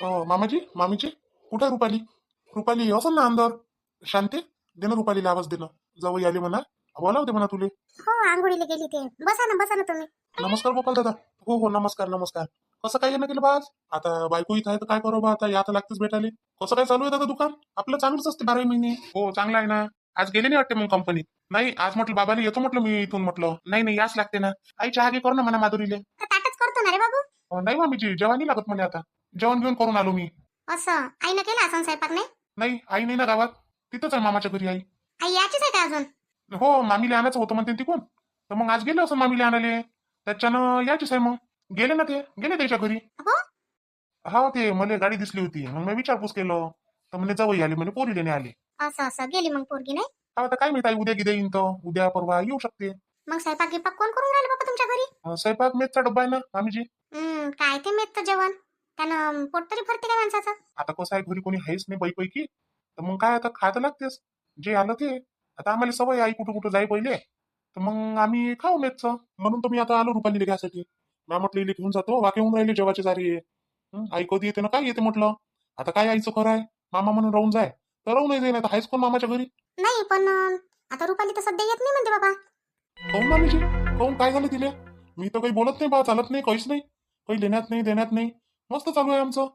मामाजी मामीजी कुठे आहे रुपाली? रुपाली असेल ना अंदर. शांती दे ना रुपालीला आवाज दे ना. जावई आले म्हणा, बोलावते म्हणा तुले. हो आंघोळीला गेली ते. बसा ना तुम्ही. नमस्कार गोपाल दादा. हो हो नमस्कार नमस्कार. कसं काय येणं केलं बा आज? आता बायको इथं आहे तर काय करू बा, आता या तर लागतेच भेटायला. कसं काय चालू आहे दादा दुकान? आपलं चांगलंच असते 12 महिने. हो चांगलं आहे ना. आज गेले नाही वाटते मग कंपनीत? नाही आज म्हटलं बाबाला येतो म्हटलं मी इथून म्हटलं. नाही नाही याच लागते ना. आई चहा घे कर ना म्हणा माधुरीले. तर ताटच करतो ना रे बाबू. नाही मामीजी जेवण नाही लागत मला आता. जेवण घेऊन करून आलो मी. असं आईनं केला असं स्वयंपाक नाही? नाही आई नाही ना गावात. तिथंच आहे मामाच्या घरी आई. आई याचीच आहे का अजून? हो मामीला आणायचं होतं म्हणते तिकून. तर मग आज गेले असं मामीला आणाले. त्याच्यानं यायचीच आहे मग. गेले ना ते गेले त्याच्या घरी. हो हा ते मला गाडी दिसली होती मग मी विचारपूस केलं. तर म्हणे जावई आले म्हणे पोरी लेणे आले. असं गेली मग पोरगी नाही? हा आता काय माहिती आई उद्या गिद्या येईन तर उद्या परवा येऊ शकते. मग स्वयंपाक गिपाक कोण करून राहिलं बाबा तुमच्या घरी? स्वयंपाक मेसचा डब्बा आहे ना मामीजी. काय ते मेतचं जेवण त्यानं पोट तरी भरते का माणसाचं? आता कसं आहे घरी कोणी आहेच नाही पैकी. तर मग काय आता खायला लागतेच. जे आलं ते. आता आम्हाला सवय आई कुठं कुठं जाई पहिले. तर मग आम्ही खाऊ मेसचं. म्हणून तर मी आता आलो रुपालीला घ्यासाठी. मी म्हटलं इले घेऊन जातो वाके होऊन राहिले जेवाचे जारी. आई कधी येते ना काय येते म्हटलं. आता काय आईचं खरं आहे. मामा म्हणून राहून जाय तर राहून नाही आता आहेच कोण मामाच्या घरी. नाही पण आता रुपाली तर सध्या येत नाही म्हणते बाबा. काहून मामीजी काहून काय झालं तिले? मी तर काही बोलत नाही बा चालत नाही काहीच नाही. काही लेण्यात नाही देण्यात नाही. मस्त चालू आहे आमचं.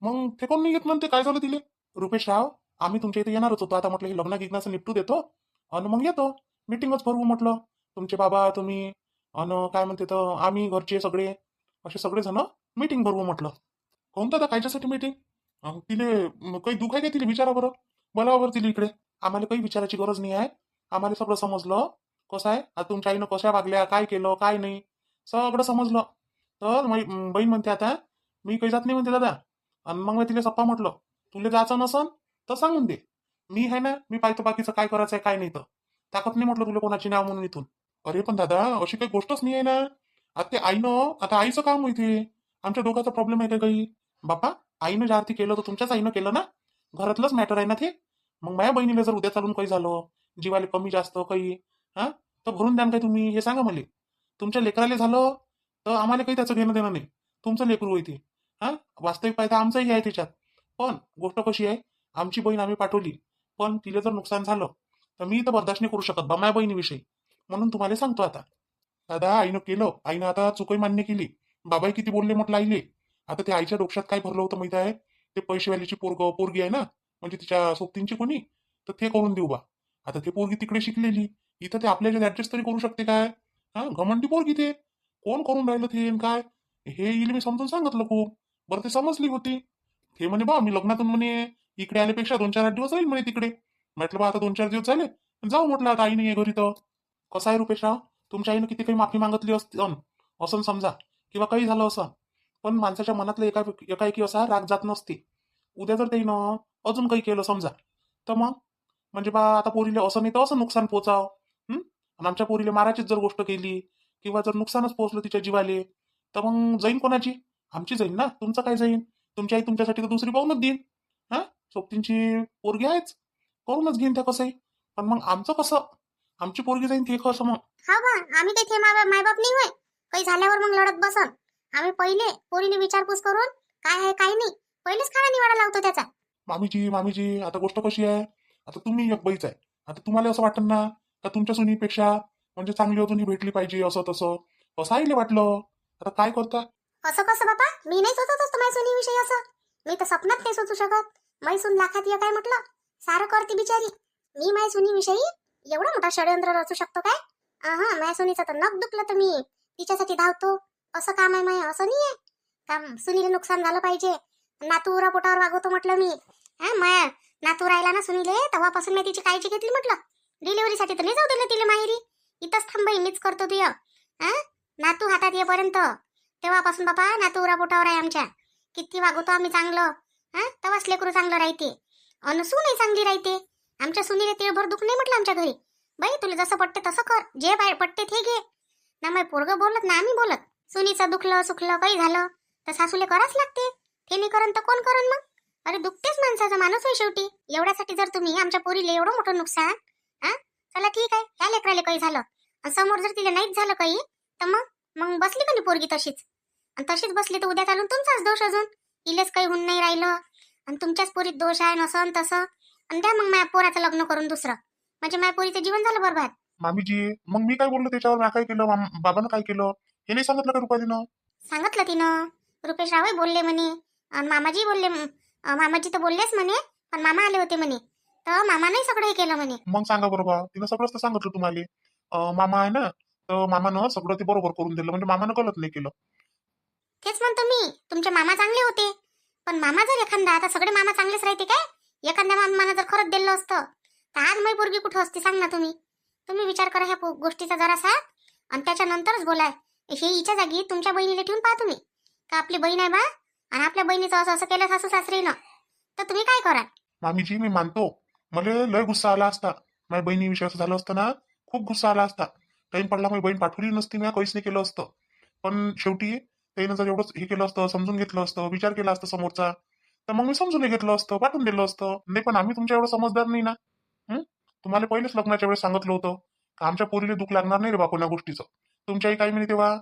मग ते कोण नाही येत म्हणते काय झालं तिले? रुपेश राव आम्ही तुमच्या इथे येणारच होतो. आता म्हटलं हे लग्न गिग्नाचं निपटू देतो आणि मग येतो. मीटिंगच भरवू म्हटलं. तुमचे बाबा तुम्ही आणि काय म्हणते तर आम्ही घरचे सगळे असे सगळे जण मीटिंग भरवू म्हटलं. कोणतं आता कायच्यासाठी मीटिंग? तिले काही दुःख आहे का तिले विचारा बरं. बोलावा तिला इकडे. आम्हाला काही विचारायची गरज नाही आहे. आम्हाला सगळं समजलं. कसं आहे आता तुमच्या आईनं कशा वागल्या काय केलं काय नाही सगळं समजलं. तर बहीण म्हणते आता मी काही जात नाही म्हणते दादा. आणि मग मी तिला सप्पा म्हटलं तुला जायचं नसन तर सांगून दे. मी आहे ना मी पाहतो बाकीचं काय करायचं आहे काय नाही तर. ताकद नाही म्हटलं तुला कोणाची नाव म्हणून इथून. अरे पण दादा अशी काही गोष्टच नाही आहे ना. आता ते आईनं आता आईचं काम माहिती. आमच्या डोक्याचा प्रॉब्लेम आहे का काही? बापा आईनं ज्या अर्थी केलं तर तुमच्याच आईनं केलं ना. घरातलंच मॅटर आहे ना ते. मग माझ्या बहिणीला जर उद्या चालून काही झालं जीवाले कमी जास्त काही हा तर भरून द्यान काय तुम्ही हे सांगा मला. तुमच्या लेकराला झालं तर आम्हाला काही त्याचं घेणं देणं नाही. तुमचं लेकरू आहे ते. हा वास्तविक फायदा आमचाही आहे त्याच्यात. पण गोष्ट कशी आहे आमची बहीण आम्ही पाठवली पण तिला जर नुकसान झालं तर मी तर बर्दाश्त नाही करू शकत बा माझ्या बहिणीविषयी. म्हणून तुम्हाला सांगतो आता. दादा आईनं केलं आईनं आता चुकही मान्य केली. बाबाही किती बोलले म्हटलं आईले. आता ते आईच्या डोक्यात काय भरलं होतं माहिती आहे. ते पैसेवालीची पोरगी आहे ना म्हणजे तिच्या सोबतींची कोणी तर ते करून देऊ बा. आता ते पोरगी तिकडे शिकलेली इथं ते आपल्याला ऍडजस्ट तरी करू शकते काय? हा घमंडी पोरगी ते. कोण करून राहिलं ते काय हे येईल मी समजून सांगितलं खूप. बरं ते समजली होती. ते म्हणे बा मी लग्नातून म्हणे इकडे आल्यापेक्षा 2-4 दिवस राहील म्हणे तिकडे. म्हटलं बा आता 2-4 दिवस झाले जाऊ म्हटलं आता आई नाही घरी तर. कसं आहे रुपेशराव तुमच्या आईनं किती काही माफी मागितली असती असं समजा किंवा काही झालं असं. पण माणसाच्या मनातलं एकाएकी असा राग जात नसते. उद्या जर त्यानं अजून काही केलं समजा तर मग म्हणजे बा आता पोरीला असं नाही तर असं नुकसान पोचाव. आणि आमच्या पोरीला मारायचीच जर गोष्ट केली किंवा जर नुकसानच पोहोचलं तिच्या जीवाले तर मग जाईन कोणाची? आमची जाईन ना. तुमचं काय जाईन? तुमची आई तुमच्यासाठी तर दुसरी पाहूनच देईन. हा सोबतींची पोरगी आहेच करूनच घेईन त्या कसंही. पण मग आमचं कसं आमची पोरगी जाईन ते कसं मग? हा बा आम्ही काही ते मायबाप नाही होय. काही झाल्यावर मग लढत बसन. आम्ही पहिले पोरीने विचारपूस करून काय आहे काय नाही पहिलेच खाना निवाडा लावतो त्याचा. मामीजी आता गोष्ट कशी आहे. आता तुम्ही एक बाईच आहे. आता तुम्हाला असं वाटतं ना का तुमच्या सुनीपेक्षा म्हणजे चांगली अजूनही भेटली पाहिजे असं तसं असं आईले वाटलं. आता काय करता? असं कसं बाबा मी नाही सोचत असतो माझ्या सुनीविषयी असं. मी तर सपनात नाही सोचू शकत. माझी सून लाखात काय म्हटलं सारं करते बिचारी. मी माझ्या सुनीविषयी एवढा मोठा षडयंत्र रचू शकतो काय? माझ्या सुनीचं तर नख दुखलं तर मी तिच्यासाठी धावतो. असं काम आहे माय असं नाहीये. काम सुनीला नुकसान झालं पाहिजे. नातू उरा पोटावर वागवतो म्हटलं मी. माया नातू राहिला ना सुनीले तेव्हापासून मी तिची काळजी घेतली म्हटलं. डिलिव्हरीसाठी तर नाही जाऊ दिलं तिला माहेरी. इथंच थांबाई मीच करतो तुझं. नातू हातात येईपर्यंत तेव्हापासून बाबा नातू उरा पोटावर आहे आमच्या. किती वागवतो आम्ही चांगलं. तेव्हाच लेकरू चांगलं राहते. अन सूनही चांगली राहते. आमच्या सुनीला तिळभर दुख नाही म्हटलं आमच्या घरी. बाई तुला जसं पटते तसं कर. जे पटते ते घे. ना मग पोरगं बोलत ना आम्ही बोलत. सुनीचं दुखलं सुखलं काही झालं तर सासूले करावंच लागते. ते नाही करन तर कोण करन मग? अरे दुखतेच माणसाचा माणूस आहे शेवटी. एवढ्यासाठी जर तुम्ही आमच्या पोरीला एवढं मोठं नुकसान चला ठीक आहे ह्या लेकराला काही झालं समोर जर तिला नाहीच झालं काही तर मग मग बसली का नाही पोरगी तशीच. आणि तशीच बसली तर उद्या चालून तुमचाच दोष अजून. इलेच काही होऊन नाही राहिलं आणि तुमच्याच पोरीत दोष आहे नसं आणि तसं आणि द्या मग माझ्या पोराचं लग्न करून दुसरं म्हणजे माझ्या पोरीचं जीवन झालं बरबाद. मामीजी मग मी काय बोललो त्याच्यावर? मी काय केलं? बाबानं काय केलं हे नाही सांगितलं का रुपालीनं? सांगितलं तिनं. रुपेश रावही बोलले म्हणे आणि मामाजी बोलले मामाजी तर बोललेच म्हणे पण मामा आले होते म्हणे तर मामानंही सगळं हे केलं म्हणे. मग सांगा बरोबर, तिनं सगळंच तर सांगितलं तुम्हाला. मामा आहे ना, तर मामानं सगळं ते बरोबर करून दिलं, म्हणजे मामानं गलत नाही केलं. तेच म्हणतो मी तुमचे मामा चांगले होते पण मामा जर एखादा आता सगळे मामा चांगलेच राहते काय? एखाद्या मामानं जर खरंच दिलं असतं तर आज माझी पोरगी कुठं असती सांग ना तुम्ही. तुम्ही विचार करा ह्या गोष्टीचा जरासा आणि त्याच्यानंतरच बोलाय. हे हिच्या जागी तुमच्या बहिणीला ठेवून पहा तुम्ही का आपली बहीण आहे बा आणि आपल्या बहिणीचं असं असं केलं सासू सासरीनं तर तुम्ही काय कराल? मामीजी मी मानतो, मला लय गुस्सा आला असता. माझ्या बहिणीविषयी असं झालं असतं ना, खूप गुस्सा आला असता. टाइम पडला माझी बहीण पाठवली नसती, मी काहीच नाही केलं असतं. पण शेवटी त्यानं जर एवढंच हे केलं असतं, समजून घेतलं असतं, विचार केला असतं समोरचा, तर मग मी समजून घेतलं असतं, पाठवून दिलं असतं. नाही पण आम्ही तुमच्या एवढं समजदार नाही ना. तुम्हाला पहिलेच लग्नाच्या वेळेस सांगितलं होतं का आमच्या पोरीला दुःख लागणार नाही रे बा कोणा गोष्टीचं. तुमच्याही काही म्हणे तेव्हा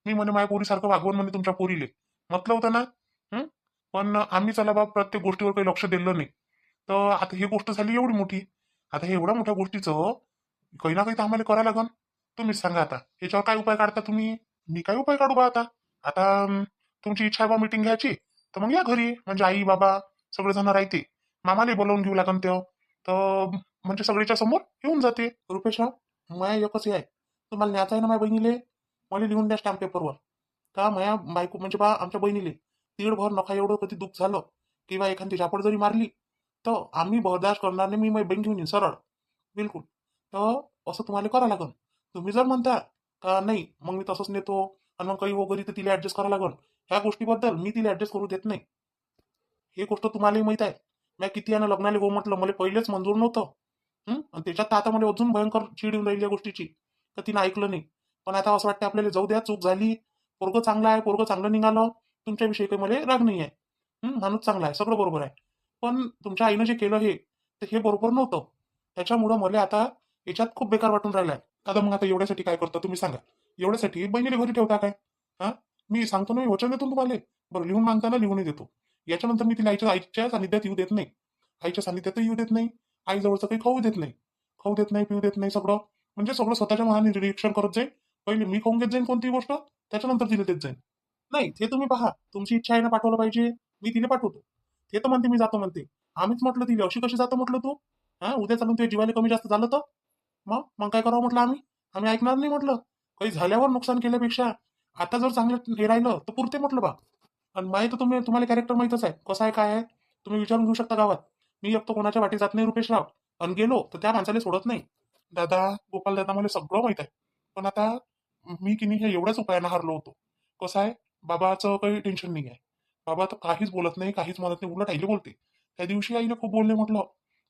मी म्हणे माझ्या पोरीसारखं वागवून म्हणे तुमच्या पोरीले म्हटलं होतं ना. पण आम्ही चला बा प्रत्येक गोष्टीवर काही लक्ष दिलं नाही. तर आता ही गोष्ट झाली एवढी मोठी. आता हे एवढ्या मोठ्या गोष्टीचं काही ना काही तर आम्हाला करायला लागन. तुम्हीच सांगा आता याच्यावर काय उपाय काढता तुम्ही? मी काय उपाय काढू बा आता? आता तुमची इच्छा आहे बा मीटिंग घ्यायची तर मग या घरी, म्हणजे आई बाबा सगळेजण राहते. मामाला बोलावून घेऊ लागन तेव्हा, तर म्हणजे सगळ्याच्या समोर येऊन जाते. रुपेशराव माया एकच हे आहे, तुम्हाला न्यायचं आहे ना माझ्या बहिणीले, मला लिहून द्या स्टॅम्प पेपरवर का माया बायको म्हणजे बा आमच्या बहिणीले तीडभर नका एवढं कधी दुःख झालं किंवा एखादी झापड जरी मारली तर आम्ही बर्दाश्त करणार नाही. मी माझी बहीण घेऊन येईन सरळ बिलकुल. तर असं तुम्हाला करावं लागन. तुम्ही जर म्हणता का नाही मग मी तसंच नेतो आणि मग काही वगैरे तर तिला ऍडजस्ट करावं लागन, ह्या गोष्टीबद्दल मी तिला ऍडजस्ट करू देत नाही. हे गोष्ट तुम्हालाही माहित आहे. मी किती यानं लग्नाला हो म्हटलं, मला पहिलेच मंजूर नव्हतं. आणि त्याच्यात आता मला अजून भयंकर चीड येऊन राहिली या गोष्टीची, तर तिनं ऐकलं नाही. पण आता असं वाटतं आपल्याला जाऊ द्या, चूक झाली. पोरगं चांगलं आहे, पोरगं चांगलं निघालं, तुमच्याविषयी काही मला राग नाही आहे. माणूस चांगला आहे, सगळं बरोबर आहे. पण तुमच्या आईनं जे केलं हे तर हे बरोबर नव्हतं. त्याच्यामुळं मला आता याच्यात खूप बेकार वाटून राहिलाय. दादा मग आता एवढ्यासाठी काय करता तुम्ही सांगा? एवढ्यासाठी बहिणीला घरी ठेवता काय? हा, मी सांगतो ना, मी वचन देतो तुम्हाला. बरं लिहून मागताना लिहूनही देतो. याच्यानंतर मी तिला आईच्या सानिध्यात येऊ देत नाही. आईच्या सानिध्यातही येऊ देत नाही. आई जवळचं काही खाऊ देत नाही. खाऊ देत नाही, पिऊ देत नाही. सगळं म्हणजे सगळं स्वतःच्या मनाने रिएक्शन करत जाईल. पहिले मी खाऊन घेत जाईन कोणती गोष्ट, त्याच्यानंतर तिला देत जाईन. नाही ते तुम्ही पहा, तुमची इच्छा आहे ना पाठवलं पाहिजे, मी तिला पाठवतो. ते तर म्हणते मी जातो म्हणते. आम्हीच म्हटलं तिला अशी कशी जातो म्हटलं तू. हा, उद्या चालून तुझ्या जीवाला कमी जास्त झालं तर मग काय करावं म्हटलं आम्ही. आम्ही ऐकणार नाही म्हटलं. काही झाल्यावर नुकसान केल्यापेक्षा आता जर चांगलं हे राहिलं तर पुरते म्हटलं बा. आणि माहित तुम्हाला कॅरेक्टर माहितच आहे कसं आहे काय आहे. तुम्ही विचारून घेऊ शकता गावात. मी एकतो कोणाच्या वाटी जात नाही रुपेशराव, आणि गेलो तर त्या माणसाला सोडत नाही. दादा गोपाल दादा मला सगळं माहित आहे. पण आता मी की नाही हे एवढ्याच उपायानं हारलो होतो. कसं आहे, बाबाचं काही टेन्शन नाही आहे. बाबा तर काहीच बोलत नाही, काहीच म्हणत नाही, उलट आईला बोलते. त्या दिवशी आईला खूप बोलले म्हटलं,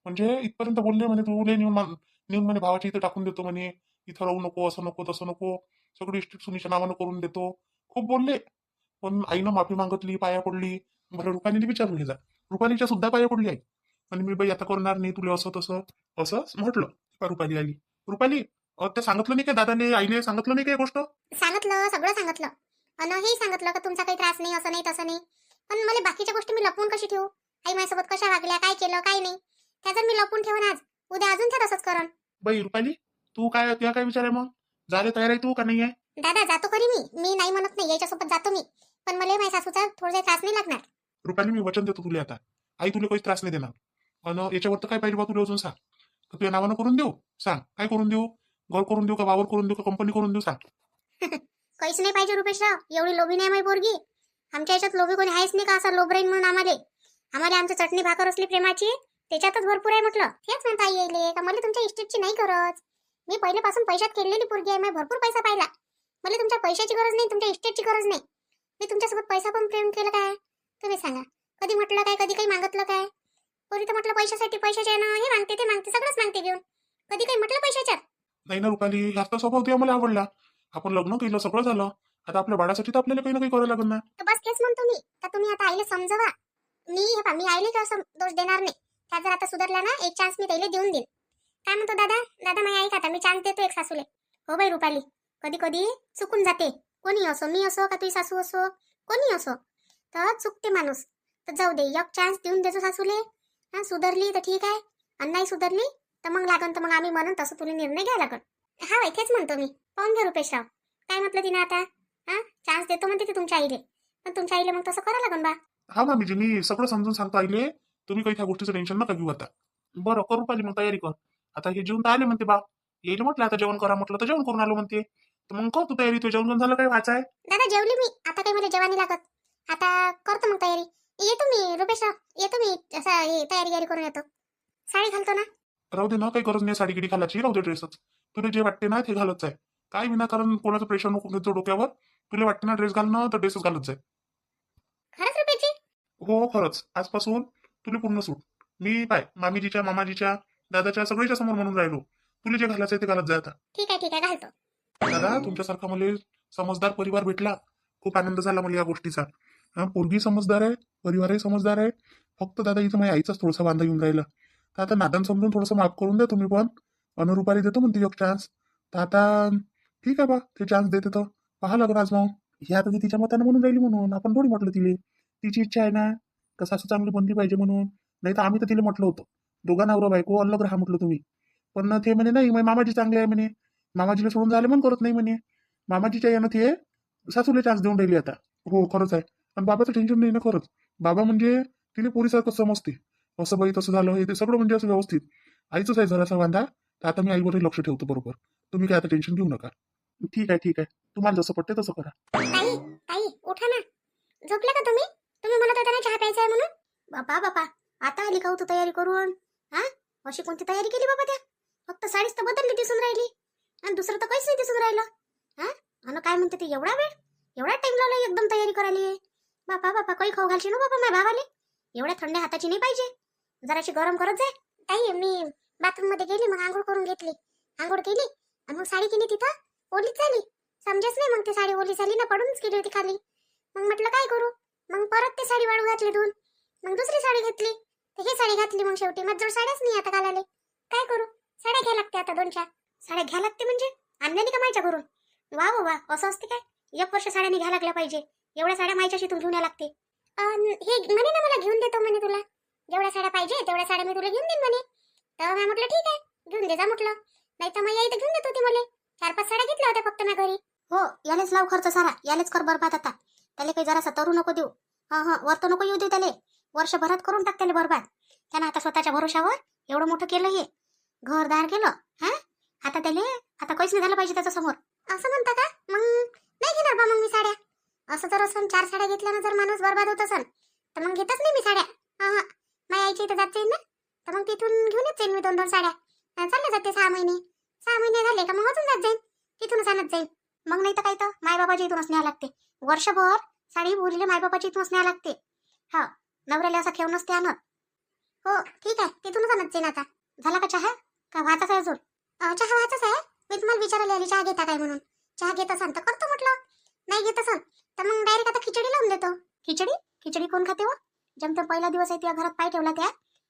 म्हणजे इथपर्यंत बोलले म्हणे तू नेऊन म्हणे भावाच्या इथं टाकून देतो म्हणे, इथं राहू नको, असं नको तसं नको, सगळी इष्टीट सुनीच्या नावानं करून देतो. खूप बोलले. पण आईनं माफी मागितली, पाया पडली. बरं रुपालीला विचारून घे जा. रुपालीच्या सुद्धा पाया पडली आई. आणि मी बाई आता करणार नाही तुला असं तसं असं म्हटलं. का रुपाली आली. रुपाली ते सांगितलं नाही का दादाने आईने सांगितलं नाही का गोष्ट? सांगितलं सगळं सांगितलं आणि हेही सांगितलं का तुमचा काही त्रास नाही असं नाही तसं नाही. पण मला बाकीच्या गोष्टी मी लपवून कशी ठेवू? आई माझ्यासोबत कशा वागल्या, काय केलं काय नाही, त्या जर मी लपवून ठेवून आज उद्या अजून त्या तसंच करण. बाई रुपाली तू काय, तुला काय विचार आहे मग? जायला तयार आहे तू का नाही आहे? दादा जातो खरी मी नाही म्हणत नाही, याच्यासोबत जातो मी. पण मला माझ्या सासूचा थोडासा त्रास नाही लागणार. रुपाली मी वचन देतो तुला आता, आई तुला काही त्रास नाही देणार. आणि याच्यावर तर काय पाहिजे बा तुला अजून सांग. तर तुझ्या नावानं करून देऊ? सांग काय करून देऊ? घर करून देऊ का, वावर करून देऊ का, कंपनी करून देऊ? सांग. काहीच नाही पाहिजे रुपेशराव, एवढी लोभी नाही माझी पोरगी. आमच्या याच्यात लोभी कोणी आहेच नाही का असं लोभराईन म्हणून आम्हाला आमची चटणी भाकर असली प्रेमाची त्याच्यातच भरपूर आहे म्हटलं. हेच म्हणता येईल का मला तुमच्या इस्टेटची नाही गरज. मी पहिल्यापासून पैशात केलेली पोरगी आहे, मी भरपूर पैसा पाहिला. मला तुमच्या पैशाची गरज नाही, तुमच्या इस्टेटची गरज नाही. मी तुमच्यासोबत पैसा पण प्रेम केलं काय तुम्ही सांगा? कधी म्हटलं काय, कधी काही मागितलं काय? पोरी तर म्हटलं पैशासाठी, पैशाच्या ना हे मागते ते मागते, सगळंच मागते घेऊन. कधी काही म्हटलं पैशाच्यात? नाही ना रुपाली, जास्त स्वभाव तुझ्या मला आवडला. आपण लग्न केलं, सगळं झालं. आता आपल्या बाळासाठी तर आपल्याला काही ना काही करायला लागेल ना. तर बस तेच म्हणतो मी का तुम्ही आता आईला समजवा. मी आईला काय असं दोष देणार नाही. त्या जर आता सुधारला ना, एक चान्स मी त्याला देऊन देईन. काय म्हणतो दादा? दादा माझी आई का आता मी चान्स देतो एक सासूले. हो बाई रुपाली, कधी कधी चुकून जाते. कोणी असो, मी असो का तुझी सासू असो, कोणी असो, तर चुकते माणूस. तर जाऊ दे, एक चान्स देऊन देतो सासूले. हा, सुधारली तर ठीक आहे, आणि नाही सुधारली तर मग लागन, तर मग आम्ही म्हणून तसं तुला निर्णय घ्यायला लागन. हा बाई, तेच म्हणतो मी. पाहून घ्या रुपेशराव, काय म्हटलं तिने आता. हा, चान्स देतो म्हणते ते तुमच्या आईले, पण तुमच्या आईले मग तसं करावं लागन बा. हा मामीजी, मी सगळं समजून सांगतो आईले. तुम्ही काही त्या गोष्टीचं टेन्शन नका घेऊ आता. बरं, करू पाहिजे मग तयारी कर. आता हे जेवण तर आले म्हणते बा. येईल म्हटलं आता जेवण करा, म्हटलं तर जेवण करून आलो म्हणते. तर मग करतो तयारी. तू जेवण झालं काय वाचाय? दादा जेवली मी, आता काही मला जेवानी लागत. आता करतो मग तयारी. येतो मी रुपेशराव, येतो मी. असं हे तयारी गिरी करून येतो. साडी घालतो ना. राहू दे ना, काही गरज नाही साडी गिडी घालायची. राहू दे ड्रेसच. तुला जे वाटते ना ते घालत जाय. काय विनाकारण कोणाचं प्रेशर नको घेतो डोक्यावर. तुला वाटते ना ड्रेस घालणं, तर ड्रेसच घालत जाय. खरंच रुपेशजी? हो खरंच, आजपासून तुला पूर्ण सूट. मी पाय मामीजीच्या, मामाजीच्या, दादाच्या सगळ्याच्या समोर म्हणून राहिलो. तुला जे घालायचंय ते घालत जाय आता. ठीक आहे, ठीक आहे, घालतो. दादा, तुमच्यासारखा मला समजदार परिवार भेटला. खूप आनंद झाला मला या गोष्टीचा. हा, पोरगी समजदार आहे, परिवारही समजदार आहे. फक्त दादा इथं माझ्या आईचाच थोडासा वांदा येऊन राहिला. तर आता नादान समजून थोडंसं माफ करून द्या तुम्ही पण. अनुरूपारी देतो म्हणते एक चान्स. तर आता ठीक आहे बा, ते चान्स देते तर पाहा लागणार आज. मग हे आता ती तिच्या मतानं म्हणून राहिली म्हणून आपण थोडी म्हटलं तिले. तिची इच्छा आहे ना, कसं असं चांगली बनली पाहिजे म्हणून. नाही तर आम्ही तर तिला म्हटलं होतं, दोघा नवरा बायको अलग राहा म्हटलं तुम्ही. पण ते म्हणे नाही, मामाजी चांगले आहे म्हणे. मामाजीला सोडून झाले म्हणून करत नाही म्हणे. मामाजीच्या यानं ते सासूला चान्स देऊन राहिली आता. हो खरंच आहे. पण बाबाचं टेन्शन नाही ना खरंच. बाबा म्हणजे तिने पोरीसारखं समजते. असं बाई तसं झालं, हे ते सगळं म्हणजे असं व्यवस्थित. आईचंच आहे जरासा वांदा. तर आता मी आईवरही लक्ष ठेवतो बरोबर. तुम्ही काय आता टेन्शन घेऊ नका. ठीक आहे, ठीक आहे. तुम्हाला जसं पटते तसं करा. ताई, ताई, उठा ना. झोपला का तुम्ही? तुम्ही म्हणत होता ना चहा प्यायचा आहे म्हणून. बापा बापा, आता आली का हो तू तयारी करून? हा, अशी कोणती तयारी केली बाबा त्या? फक्त साडीच तर बदलली दिसून राहिली, आणि दुसरं तर काहीच नाही दिसून राहिलं. हा, आणि काय म्हणते ते, एवढा वेळ, एवढा टाइम लावला एकदम तयारी करायला? बापा बापा, काही खाऊ घालशी ना बाबा माझ्या भावाले. एवढ्या थंड हाताची नाही पाहिजे, जराशी गरम करत जाय. ताई, मी बाथरूम मध्ये गेली, मग आंघोळ करून घेतली, आंघोळ केली, आणि मग साडी केली तिथं ओलीच झाली. समजेच नाही मग ते साडी ओली झाली ना, पडूनच गेली होती खाली. मग म्हटलं काय करू, मग परत ते साडी वाळू घातली धुवून, मग दुसरी साडी घेतली, तर ही साडी घातली. मग शेवटी माझ्याजवळ साड्याच नाही आता घालायला. काय करू, साड्या घ्या लागते आता, 2-4 साड्या घ्या लागते. म्हणजे आणल्या का मायच्या घरून? वा वा, असं असते काय? 1 वर्ष साड्या घ्या लागल्या पाहिजे, एवढ्या साड्या मायच्या शितून घेऊन या लागते. हे म्हणे ना मला घेऊन देतो म्हणे, तुला जेवढ्या साड्या पाहिजे तेवढ्या साड्या मी तुला घेऊन देईन म्हणे. तर मी म्हटलं ठीक आहे, घेऊन दे जा म्हटलं. नाही तर मग इथं घेऊन देत होती मला. 4-5 साड्या घेतल्या होत्या फक्त मी घरी. हो, यालेच लाव खर्च सारा, यालेच कर बरबाद आता. त्याला काही जरासा तरू नको देऊ. हा, वर नको येऊ देऊ त्याला. वर्षभरात करून टाक त्याला बरबाद. त्यानं आता स्वतःच्या भरोशावर एवढं मोठं केलं, हे घरदार केलं. हा, आता त्याला आता काहीच नाही झालं पाहिजे त्याच्या समोर. असं म्हणता का? मग नाही घेणार बा मग मी साड्या. असं जर असं 4 साड्या घेतल्यानं जर माणूस बरबाद होत असेल, तर मग घेतच नाही मी साड्या. हा, माझ्या आईच्या इथं जात जाईन ना, तर मग तिथून घेऊनच जाईन मी 2-2 साड्या. चालले जाते 6 महिने. 6 महिने झाले का मग अजून जात जाईन, तिथूनच आणत जाईन. मग नाही तर काय, तर मायबाबाच्या इथूनच न्यावं लागते. वर्षभर साडी बोरीले मायबाबाच्या इथूनच न्यावं लागते. हा, नवऱ्याला असा ठेव नसते आणत. हो ठीक आहे, तिथूनच आणत जाईन. आता झाला का चहा, का व्हायचाच आहे अजून? चहा व्हायचाच आहे. मी तुम्हाला विचारायला आली चहा घेता काय म्हणून. चहा घेत असाल तर करतो म्हटलं, नाही घेत असाल तर मग डायरेक्ट आता खिचडी लावून देतो. खिचडी? खिचडी कोण खाते हो? जमतं पहिला दिवस आहे, त्या घरात पाय ठेवला त्या,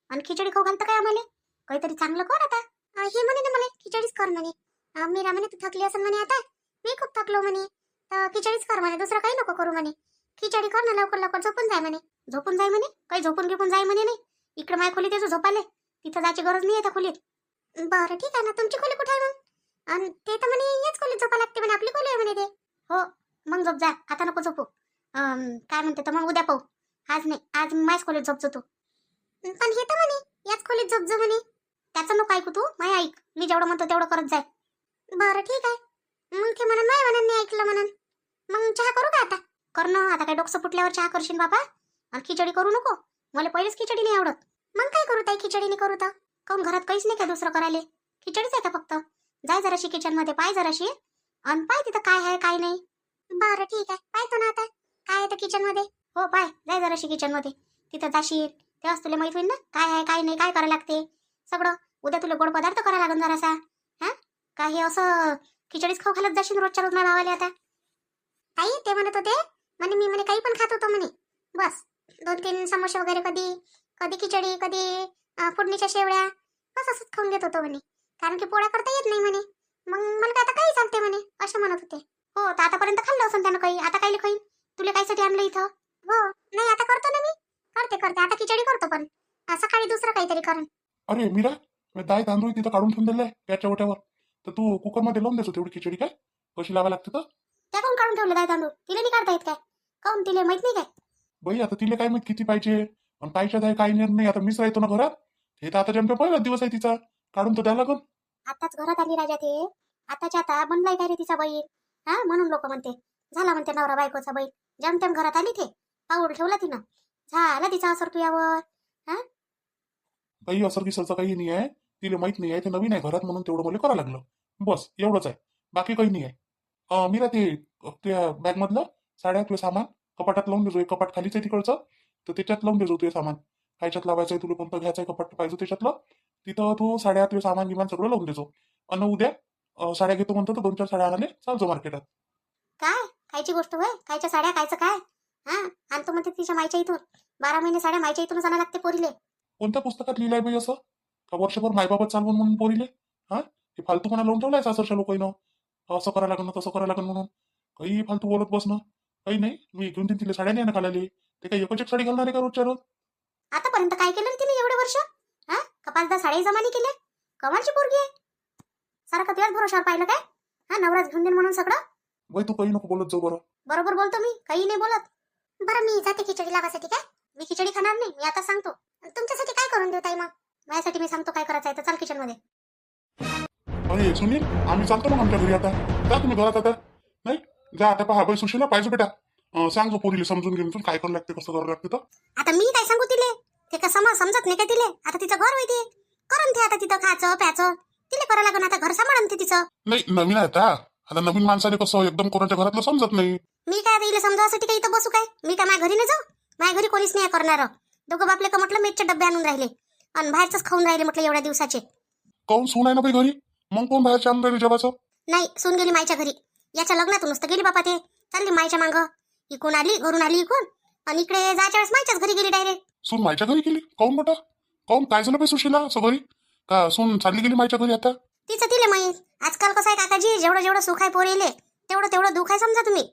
आणि खिचडी खाऊ घालतं काय आम्हाला? काहीतरी चांगलं कर आता. हे म्हणे ना मला खिचडीच कर म्हणे. मीरा म्हणे तू थकली असेल म्हणे, आता मी खूप थकलो म्हणे, तर खिचडीच कर म्हणे, दुसरं काही नको करू म्हणे. खिचडी कर ना, लवकर लवकर झोपून जाय म्हणे. झोपून जाय म्हणे? काही झोपून घेऊन जाय म्हणे नाही. इकडे माझ्या खोलीत यायचं झोपाले, तिथं जायची गरज नाही आहे त्या खोलीत. बरं ठीक आहे ना, तुमची खोली कुठे आहे मग? आणि ते तर म्हणे याच खोलीत झोपा लागते म्हणे, आपली खोली आहे म्हणे ते. हो, मग झोप जा, आता नको झोपू. काय म्हणते तर मग उद्या पाहू. आज नाही, आज माझ्याच खोलीत झोपतो तू. पण हे तर म्हणे याच खोलीत झोप जा म्हणे. त्याचं नको ऐकू तू, माय ऐक, मी जेवढं म्हणतो तेवढं करत जाय. बरं ठीक आहे. मग ते म्हणून माय म्हणून नाही ऐकलं म्हणून. मग चहा करू का आता? कर ना, आता काय डोकं फुटल्यावर चहा करशील बाबा? आणि खिचडी करू नको, मला पहिलेच खिचडी नाही आवडत. मग काय करू ताई, खिचडी नाही करू तर? काऊन घरात काहीच नाही का दुसरं करायला? खिचडीच आहे का फक्त? जाय जराशी किचन मध्ये, पाय जराशी, आणि पाय तिथं काय आहे काय नाही. बरं ठीक आहे, पाहतो ना आता काय आहे किचन मध्ये. हो पाय, जाय जराशी किचन मध्ये, तिथं जाशील तेव्हाच तुला माहित होईल ना काय आहे काय नाही, काय करायला लागते सगळं. उद्या तुला गोड पदार्थ करायला लागेल जरासा. हा, काही असं खिचडीच खाऊ घालत जाशील रोजच्या रोज माझ्या भावाले आता? ताई ते म्हणत होते म्हणे, मी म्हणे काही पण खात होतो म्हणे, बस 2-3 समोसे वगैरे, कधी कधी खिचडी, कधी फोडणीच्या शेवळ्या, बस असंच खाऊन घेत होतो म्हणे, कारण की पोळ्या करता येत नाही म्हणे. मग मला काय आता काही चालते म्हणे, असं म्हणत होते. हो, तर आतापर्यंत खाल्लं असं त्यानं काही, आता काही खाईन. तुला कायसाठी आणलं इथं? हो नाही, आता करतो ना मी, करते करते आता खिचडी करतो पण सकाळी दुसरं काहीतरी करेन. अरे मीरा, दाय तांदूळ तिथं काढून ठेवून दिले गॅसच्या ओट्यावर. तर तू कुकरमध्ये लावून देतो तेवढी खिचडी काय कशी लावा लागते तर. त्या कोण काढून ठेवले दाय तांदूळ? तिला नाही काढता येत काय? काऊन तिला माहित नाही काय? बाई आता तिला काय माहित किती पाहिजे आणि कायच्या दाय काय नाही. आता मीच राहतो ना घरात. हे तर आता जमते पहिला दिवस आहे तिचा, काढून तर द्यायला लागल. आताच घरात आली राजा ते, आताच्या आता बनलाय काय रे तिचा बैल? हा म्हणून लोक म्हणते झाला म्हणते नवरा बायकोचा बैल. जेमतेम घरात आली ते पाऊल ठेवला तिनं, झाला तिचा असर तुझ्यावर. काही असर गिसरचं काही नाही आहे. तिला माहित नाही आहे ते नवीन आहे घरात म्हणून तेवढं मला करावं लागलं. बस एवढंच आहे, बाकी काही नाही आहे. मीरा ते त्या बॅग मधलं साड्या तुझं सामान कपाटात लावून देजो. एक कपाट खालीच आहे तिकडचं, तर त्याच्यात लावून देजो तुझे सामान. खायच्यात लावायचं आहे तुला, कोणतं घ्यायचं आहे कपाट पाहिजे त्याच्यातलं, तिथं तू साड्या तुझे सामान गिमान सगळं लावून देजो. आणि उद्या साड्या घेतो म्हणतो तर 2-4 साड्या आणाले चालतो मार्केटात. काय खायची गोष्ट होय? खायच्या साड्या खायचं काय? हा आणतो म्हणते तिच्या मायच्या इथून. 12 महिने साड्या मायच्या इथूनच आणायला लागते पोरीले. कोणत्या पुस्तकात लिहिलंय बाई असं का वर्षभर मायबाबत चालवून म्हणून पोरीले? हा हे फालतूपणा लावून ठेवलाय सासरच्या लोकांना. असं करायला लागणं तसं करायला लागणं म्हणून काही फालतू बोलत बसणं काही नाही. मी घेऊन देईन तिला साड्या नाही ना खालाले. ते काही एकच एक साडी घालणार आहे का रोजच्या रोज? आतापर्यंत काय केलं रे तिने एवढे वर्ष? हा कपालदा साडी जमानी केले. कमालची पोरगी आहे. सारखं तुझ्याच भरोशावर पाहिलं काय? हा नवराच घेऊन देईन म्हणून सगळं. बाई तू काही नको बोलत जाऊ बरं. बरोबर बोलतो मी, काही नाही बोलत. बरं मी जाते खिचडी लावासाठी. काय मी खिचडी खाणार नाही, मी आता सांगतो. तुमच्यासाठी काय करून देऊ ताई? मग माझ्यासाठी मी सांगतो काय करायचं आहे तर चाल किचन मध्ये. अरे सुनील, आम्ही चालतो मग आमच्या घरी आता. जा तुम्ही घरात आता. नाही जा आता. पहा बाई सुशीला पाहिजे बेटा. सांग जो पोरीला समजून घेऊन तू काय करावं लागते कसं करावं लागते तर. आता मी काय सांगू तिले? ते का समजत नाही का तिले? आता तिचं घर होते करून ते आता तिथं खायचं प्याचं तिले करायला लागून. आता घर सांभाळून ते तिचं. नाही नवीन आहे आता नवीन माणसाने कसं एकदम कोणाच्या घरातलं समजत नाही. मी काय तिला समजावसाठी काही इथं बसू काय? मी काय माझ्या घरी नाही जाऊ? माझ्या घरी कोणीच नाही करणार. दोघं बापले का म्हटलं मेटचे डब्बे आणून राहिले आणि बाहेरच खाऊन राहिले म्हटलं एवढ्या दिवसाचे. काऊन सून आहे ना बाई घरी, मग कोण बाहेरच्या आणून राहिले जेवायचं? नाही सून गेली मायच्या घरी. याच्या लग्नातून नुसतं गेली बापा ते. चालली मायच्या मांग. इकून आली घरून आली इकून आणि इकडे जायच्या वेळेस मायच्याच घरी गेली डायरेक्ट. सून मायच्या घरी गेली? काऊन बेटा काऊन काय झालं बाई सुशीला असं घरी? का सून चालली गेली मायच्या घरी आता? तिचं तिले माहीत. आजकाल कसं आहे काकाजी, जेवढं जेवढं सुख आहे पोरेले तेवढं तेवढं दुःख आहे समजा तुम्ही.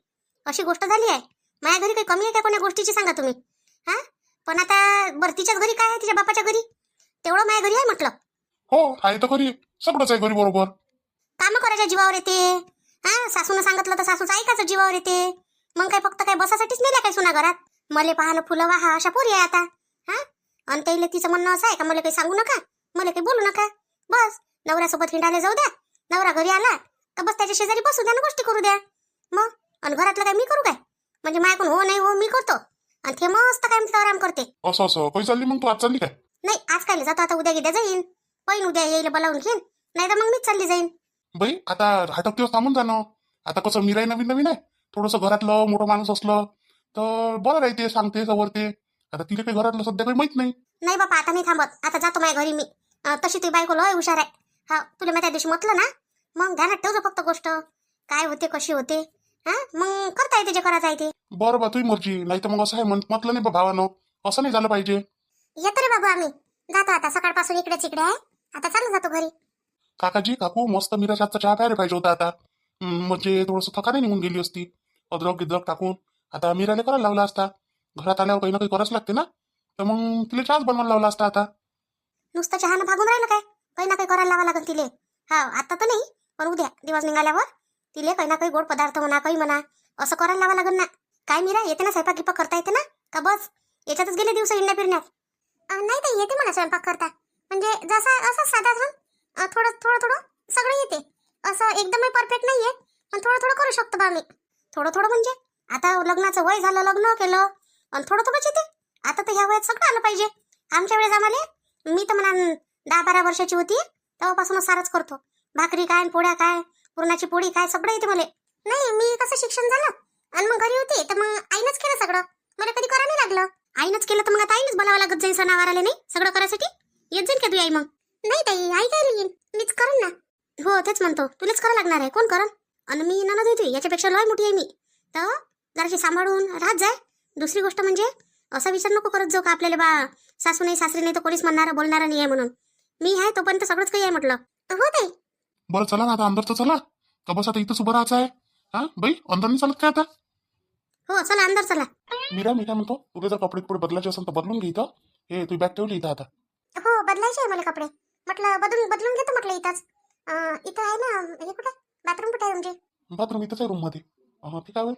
अशी गोष्ट झाली आहे. माझ्या घरी काही कमी आहे का कोण्या गोष्टीची सांगा तुम्ही? हा पण आता बरं तिच्याच घरी काय आहे तिच्या बापाच्या घरी तेवढं माझ्या घरी आहे म्हटलं. हो आहे तर घरी सगळंच आहे घरी बरोबर. काम करायच्या जीवावर येते. हा सासूनं सांगितलं तर सासूचं ऐकायचं जीवावर येते. मग काय फक्त काय बसासाठीच नेल्या काय सुना घरात? मले पाहणं फुलं वाहा अशा पोरी आहे आता. हा आणि त्याला तिचं म्हणणं असं आहे का मला काही सांगू नका, मला काही बोलू नका. बस नवऱ्यासोबत हिंडायला जाऊ द्या. नवरा घरी आला का बस त्याच्या शेजारी बसू द्या ना गोष्टी करू द्या. मग आणि घरातलं काय मी करू काय? म्हणजे माझ्याकडून हो नाही हो मी करतो आणि ते मस्त काय म्हणतो आराम करते. असं असं काही चालली मग तू आज चालली काय? नाही आज काय जातो आता उद्या गिद्या जाईन. पहिन उद्या येईल बोलावून घेईन नाही तर मग मीच चालली जाईन. बाई आता 8 दिवस थांबून जाणं. आता कसं मीराही नवीन नवीन आहे. थोडंसं घरातलं मोठं माणूस असलं तर बरं राहते सांगते सवरते. आता तिला काही घरातलं सध्या काही माहित नाही. नाही बापा आता नाही थांबत. आता जातो माझ्या घरी मी. तशी तुझी बायको लय हुशार आहे. हा तुला मी त्या दिवशी म्हटलं ना मग ध्यानात ठेवतो फक्त गोष्ट काय होते कशी होते. हा मग करता येते जे करायचं आहे ते. बरं बा तुझी मर्जी. नाही तर मग असं आहे म्हटलं नाही बा भावानं असं नाही झालं पाहिजे. येतो रे बाबू आम्ही जातो आता. सकाळपासून इकडेच इकडे आहे. आता चालू जातो घरी. काकाजी काकू मस्त मीराच्या हातचा चहा प्यायला पाहिजे होता आता. म्हणजे थोडंसं थकाने निघून गेली असती. अद्रक गिद्रक टाकून आता मीराला करायला लावला असता. घरात आल्यावर काही ना काही करावंच लागते ना. तर मग तिला चहाच बनवायला लावला असता आता. नुसतं चहानं भागून राहिलं काय? काही ना काही करायला लावा लागेल तिले. हा आता तर नाही पण उद्या दिवस निघाल्यावर तिले काही ना काही गोड पदार्थ म्हणा काही म्हणा असं करायला लावा लागेल ना. काय मीरा येते ना स्वयंपाक गिपाक करता येते ना का बस याच्यातच गेले दिवस हिंडण्या फिरण्यात? नाही तर येते मला स्वयंपाक करता. म्हणजे जसा असं साधारण थोडं थोडं थोडं सगळं येते. असं एकदमही परफेक्ट नाहीये पण थोडं थोडं करू शकतो बा मी. थोडं थोडं म्हणजे आता लग्नाचं वय झालं लग्न केलं आणि थोडं थोडंच येते. आता तर ह्या वयात सगळं आलं पाहिजे. आमच्या वेळेस आम्हाला मी तर म्हणा 10-12 वर्षाची होती तेव्हापासूनच सारच करतो. भाकरी काय पोळ्या काय पुरणाची पोळी काय सगळं येते मला. नाही मी कसं शिक्षण झालं आणि मग घरी होते तर मग आईनच केलं सगळं. मला कधी करायला नाही लागलं. आईनच केलं तर मग आता आईनच बनावं लागत जाईल सणावाराला नाही सगळं करायसाठी. येत जाईल का तू आई? मग नाही ताई आई काय येईल मीच करून ना. हो तेच म्हणतो तुलाच करावं लागणार आहे. कोण करण? आणि मी ननद होती याच्यापेक्षा लय मोठी आहे मी. तर जराशी सांभाळून राहत जाय. दुसरी गोष्ट म्हणजे असा विचार नको करत जाऊ का आपल्याला बा सासू नाही सासरी नाही तर कोणीच म्हणणारं बोलणारं नाही आहे म्हणून. मी आहे तोपर्यंत सगळंच काही आहे म्हटलं. हो ताई. बरं चला ना आता अंदर तर चला. का बस आता इथंच उभं राहायचं आहे? हा बाई अंदर नाही चालत काय आता? हो चला अंदर चला. मीरा मी काय म्हणतो, तुला जर कपडे कुठे बदलायचे असेल तर बदलून घे इथं. हे तुझी बॅग ठेवली इथं आता. हो बदलायचे आहे मला कपडे. म्हटलं बदलून बदलून घेतो म्हटलं इथंच. इथं आहे ना हे कुठे बाथरूम कुठे आहे तुमचे? बाथरूम इथंच आहे रूम मध्ये. ठीक आहे होय.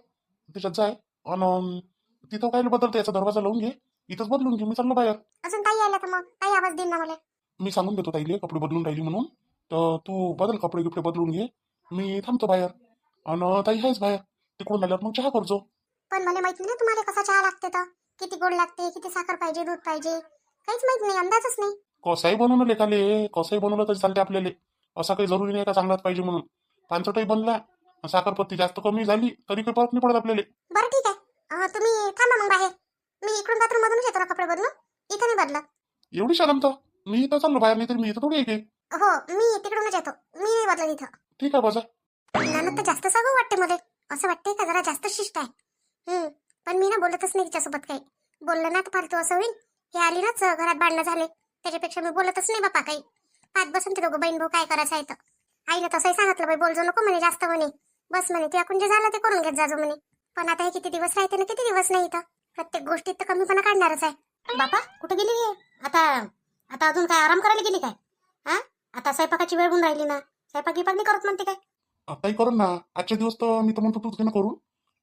त्याच्यात जाय आणि तिथं काय बदलतं, याचा दरवाजा लावून घे. इथंच बदलून घे, मी चाललो बाहेर. अजून काही आलं तर मग काही आवाज देईन ना मला. मी सांगून देतो ताईले कपडे बदलून राहिली म्हणून. तर तू बदल कपडे गिपडे बदलून घे. मी थांबतो बाहेर आणि ताई आहेच बाहेर. तिकडून आल्यावर मग चहा करतो. पण मला माहित नाही ना तुम्हाला कसा चहा लागते तर. किती गोड लागते, किती साखर पाहिजे, दूध पाहिजे, काहीच माहित नाही, अंदाजच नाही. कसंही बनवलं लेखाले, कसंही बनवलं तरी चालते आपल्याला. असा काही जरुरी नाही का चांगलाच पाहिजे म्हणून. पानसटही बनला, साखरपत्ती जास्त कमी झाली तरी काही फरक नाही पडत आपल्याला. बरं ठीक आहे. तुम्ही थांबा मग बाहेर. मी इकडून बाथरूम मधूनच येतो ना कपडे बदलून. इथं नाही बदलत. एवढी शांत. मी इथं चाललो बाहेर, नाही तर मी इथं थोडी आहे. हो मी तिकडूनच येतो. मी नाही बदलत इथं. ठीक आहे बाजा. नाना तर जास्त सगळं वाटते मला. असं वाटते का जरा जास्त शिस्त आहे. पण मी ना बोलतच नाही तिच्यासोबत काही. बोललं ना तर फालतू असं होईल. हे आली नाच घरात भांडणं झाले, त्याच्यापेक्षा मी बोलतच नाही बापा काही. पाच बसून ते दोघं बहीण भाऊ काय करायचं आहे तर. आईला तसंही सांगितलं बाई, बोलजो नको म्हणे जास्त म्हणे. बस म्हणे ते आपण जे झालं ते करून घेत जाजो म्हणे. पण आता हे किती दिवस राहते ना किती दिवस नाही इथं. प्रत्येक गोष्टीत तर कमीपणा काढणारच आहे. बापा कुठे गेली हे? आता आता अजून काय आराम करायला गेली काय? हा आता स्वयंपाकाची वेळ होऊन राहिली ना. स्वयंपाक गिपाक नाही करत म्हणते काय? काही करून ना, आजच्या दिवस तर मी तर म्हणतो तूच घे ना करून.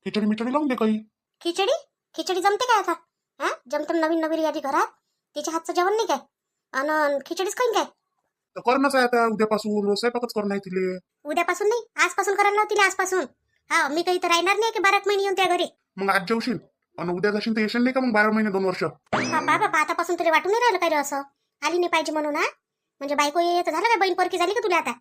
खिचडी मिचडी लावून दे काही. खिचडी? खिचडी जमते काय आता? हा जमते नवीन नवीन यादी घरात. तिच्या हातचं जेवण नाही काय? आणि खिचडीच खाईन काय? तर करणंच आहे आता उद्यापासून, रोज स्वयंपाकच करणं आहे तिले. उद्यापासून नाही, आजपासून करायला लाव तिला, आजपासून. हा मी काही तर राहणार नाही की 12 महिने येऊन त्या घरी. मग आज जेवशील आणि उद्या जाशील तर येशील नाही का मग 12 महिने 2 वर्ष. बाबा बाबा आतापासून तुला वाटून नाही राहिलं काय रे असं? आली नाही पाहिजे म्हणून हा? म्हणजे बायको येत झालं काय, बहीण पोरकी झाली का तुला आता?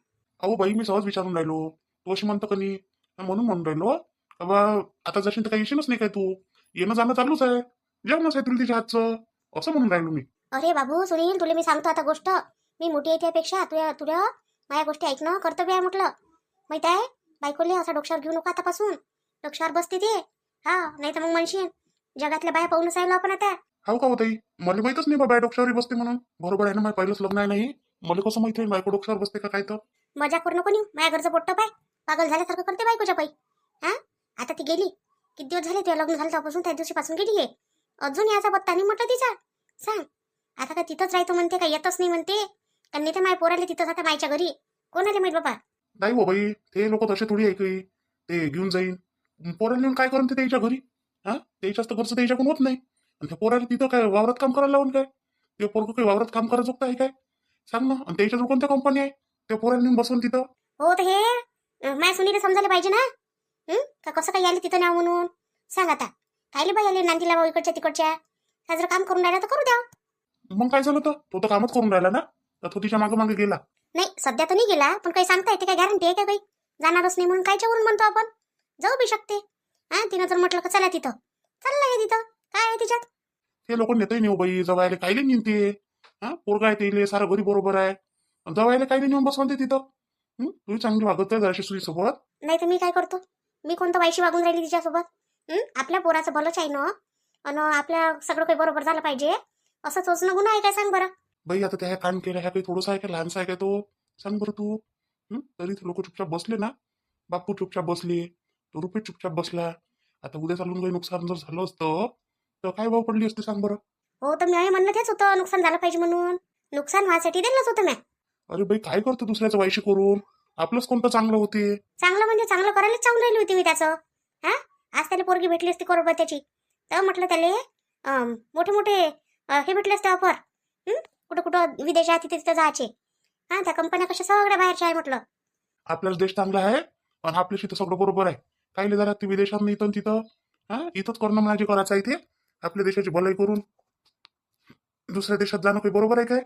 अहो बाई, मी सहज विचारून राहिलो. तू अशी म्हणतो का नाही म्हणून म्हणून राहिलो. बाबा आता जशी तर काही येशीलच नाही काय तू. येणं जाणं चालूच आहे. जेवणच आहे तुला तिच्या हातचं, असं म्हणून राहिलो मी. अरे बाबू सुनील, तुला मी सांगतो आता गोष्ट. मी मोठी आहे त्यापेक्षा तुला तुला माझ्या गोष्टी ऐकणं कर्तव्य आहे म्हटलं. माहित आहे, बायकोले असा डोक्यावर घेऊ नको आतापासून. डोक्यावर बसते ते. हा नाही तर मग म्हणशील जगातल्या बाया पाहूनच राहिलो आपण आता. हाव का होताई, मला माहितच नाही बाबा डोक्यावर बसते म्हणून. बरोबर आहे ना, माझं पहिलंच लग्न आहे नाही. मला कसं माहिती बायको डोक्यावर बसते का काय तर. मजा करू नको नी. माझ्या घरचं पोट्ट पाय पागल झाल्यासारखं करते बायकोच्या पायी. हा आता ती गेली, किती दिवस झाले ते लग्न झालं त्यापासून, त्या दिवशीपासून गेली आहे. अजून याचा पत्ता नाही म्हटलं तिचा. सांग आता काय तिथंच राहतो म्हणते, काय येतच नाही म्हणते. कारण नाही तर माझ्या पोराले तिथंच आता मायच्या घरी. कोणाला माहित बाबा? नाही हो बाई, ते लोक तसे थोडी आहे काही. ते घेऊन जाईन पोराला नेऊन काय करून ते त्याच्या घरी. हा त्याच्याच तर घरचं त्याच्याकडून होत नाही. आणि त्या पोराला तिथं काय वावरात काम करायला लावून काय? ते पोरग काही वावरात काम करायचं आहे काय? सांग ना. आणि त्याच्याजवळ कोणत्या कंपनी आहे त्या पोराला नेऊन बसवून तिथं? हो तर हे माझ्या सुनीला समजायला पाहिजे ना. का कसं काही आले तिथं नाव म्हणून? सांग आता कायले बाई आले नांदीला भाऊ इकडच्या तिकडच्या. काय जर काम करून राहिला तर करू द्या. मग काय झालं तर? तो तर कामच करून राहिला ना. तर तो तिच्या मागे मागे गेला. नाही सध्या तर नाही गेला, पण काही सांगता येते काय गॅरंटी आहे का काही? जाणारच नाही म्हणून कायच्यावरून म्हणतो आपण? जाऊ बी शकते. हा तिनं जर म्हटलं का चला तिथं, चाललं आहे तिथं. काय आहे तिच्यात? ते लोक नेतही नेऊ बाई, जवायला कायले निघते. हा पोरगा आहे ते सारा घरी बरोबर आहे. जवायला कायले नेऊन बसवते तिथं. तुझी चांगली वागत आहे जराशी सुईसोबत. नाही तर मी काय करतो? मी कोणतं वाईशी वागून राहिली तिच्यासोबत? आपल्या पोराचं भलंच आहे ना. आणि आपल्या सगळं काही बरोबर झालं पाहिजे असं चोचणं गुन्हा आहे काय? सांग बरं. बाई आता त्या कान केलं, ह्या काही थोडंसं आहे का, लहानसा आहे काय तो? सांग बरं तू. तरी लोक चुपचाप बसले ना. बापू चुपचाप बसले, तो रुपये चुपचाप बसला. आता उद्या चालून काही नुकसान जर झालं असतं तर काय भाव पडली असते सांग बरं. हो तर मी म्हणलं तेच होतं, नुकसान झालं पाहिजे म्हणून. नुकसान व्हायसाठी दिलंच होतं मी. अरे बाई काय करतो दुसऱ्याचं वायशी करून? आपलंच कोणतं चांगलं होते? चांगलं म्हणजे चांगलं करायलाच चाहून राहिली होती मी त्याचं. हा आज त्याला पोरगी भेटली असती बरोबर त्याची, तर म्हटलं त्याला मोठे मोठे हे भेटले असते ऑफर. कुठं कुठं विदेशात तिथे तिथं जायचे. हा त्या कंपन्या कशा सगळ्या बाहेरच्या आहे म्हटलं. आपलाच देश चांगला आहे आणि आपल्याशी तर सगळं बरोबर आहे. काही जरा ती विदेशात इथं तिथं. इथंच करणं म्हणजे करायचं आहे ते. आपल्या देशाची भलाई करून दुसऱ्या देशात जाणं काही बरोबर आहे काय?